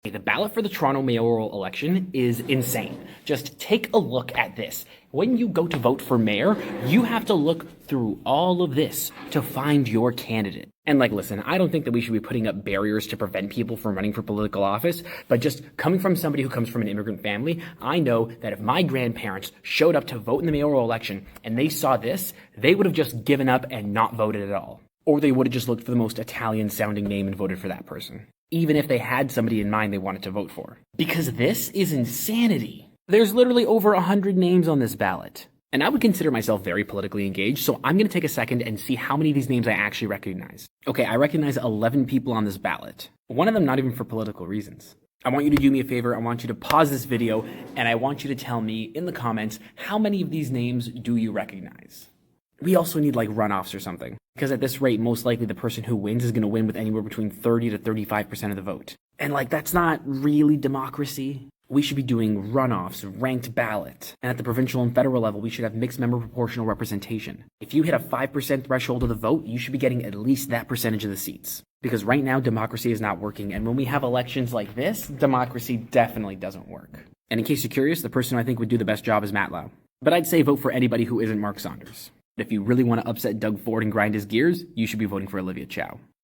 The ballot for the Toronto Mayoral Election is insane. Just take a look at this. When you go to vote for mayor, you have to look through all of this to find your candidate. And listen, I don't think that we should be putting up barriers to prevent people from running for political office, but just coming from somebody who comes from an immigrant family, I know that if my grandparents showed up to vote in the mayoral election and they saw this, they would have just given up and not voted at all. Or they would have just looked for the most Italian-sounding name and voted for that person, even if they had somebody in mind they wanted to vote for. Because this is insanity. There's literally over 100 names on this ballot. And I would consider myself very politically engaged, so I'm going to take a second and see how many of these names I actually recognize. Okay, I recognize 11 people on this ballot. One of them not even for political reasons. I want you to do me a favor. I want you to pause this video, and I want you to tell me in the comments how many of these names do you recognize. We also need runoffs or something, because at this rate, most likely the person who wins is going to win with anywhere between 30 to 35% of the vote. And that's not really democracy. We should be doing runoffs, ranked ballot. And at the provincial and federal level, we should have mixed member proportional representation. If you hit a 5% threshold of the vote, you should be getting at least that percentage of the seats. Because right now, democracy is not working. And when we have elections like this, democracy definitely doesn't work. And in case you're curious, the person who I think would do the best job is Matt Lau. But I'd say vote for anybody who isn't Mark Saunders. If you really want to upset Doug Ford and grind his gears, you should be voting for Olivia Chow.